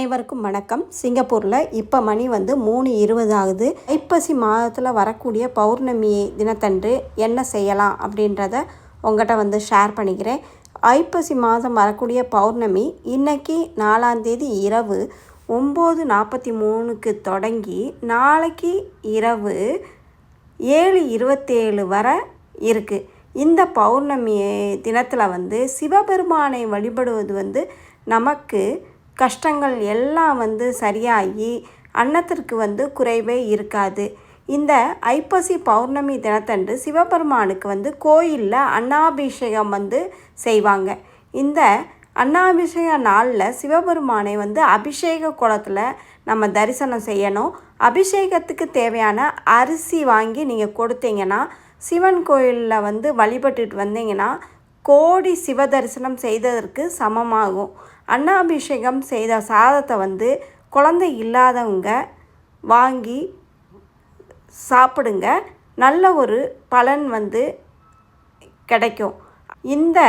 அனைவருக்கும் வணக்கம். சிங்கப்பூரில் இப்போ மணி வந்து 3:20 ஆகுது. ஐப்பசி மாதத்தில் வரக்கூடிய பௌர்ணமி தினத்தன்று என்ன செய்யலாம் அப்படின்றத உங்கள்கிட்ட வந்து ஷேர் பண்ணிக்கிறேன். ஐப்பசி மாதம் வரக்கூடிய பௌர்ணமி இன்னைக்கு 4ஆம் தேதி இரவு 9:43க்கு தொடங்கி நாளைக்கு இரவு 7:27 வரை இருக்குது. இந்த பௌர்ணமி தினத்தில் வந்து சிவபெருமானை வழிபடுவது வந்து நமக்கு கஷ்டங்கள் எல்லாம் வந்து சரியாகி அன்னத்திற்கு வந்து குறைவே இருக்காது. இந்த ஐப்பசி பௌர்ணமி தினத்தன்று சிவபெருமானுக்கு வந்து கோயிலில் அன்னாபிஷேகம் வந்து செய்வாங்க. இந்த அன்னாபிஷேக நாளில் சிவபெருமானை வந்து அபிஷேக குளத்தில் நம்ம தரிசனம் செய்யணும். அபிஷேகத்துக்கு தேவையான அரிசி வாங்கி நீங்கள் கொடுத்தீங்கன்னா சிவன் கோயிலில் வந்து வழிபட்டுட்டு வந்தீங்கன்னா கோடி சிவ தரிசனம் செய்ததற்கு சமமாகும். அன்னாபிஷேகம் செய்த சாதத்தை வந்து குழந்தை இல்லாதவங்க வாங்கி சாப்பிடுங்க. நல்ல ஒரு பலன் வந்து கிடைக்கும். இந்த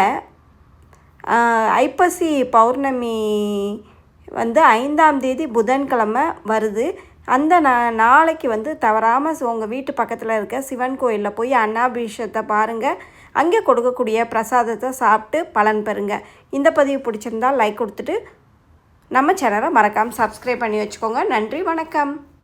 ஐப்பசி பௌர்ணமி வந்து 5ஆம் தேதி புதன்கிழமை வருது. அந்த நாளைக்கு வந்து தவறாமல் உங்கள் வீட்டு பக்கத்தில் இருக்க சிவன் கோயிலில் போய் அன்னாபிஷேகத்தை பாருங்கள். அங்கே கொடுக்கக்கூடிய பிரசாதத்தை சாப்பிட்டு பலன் பெறுங்க. இந்த பதிவு பிடிச்சிருந்தால் லைக் கொடுத்துட்டு நம்ம சேனலை மறக்காமல் சப்ஸ்கிரைப் பண்ணி வச்சுக்கோங்க. நன்றி, வணக்கம்.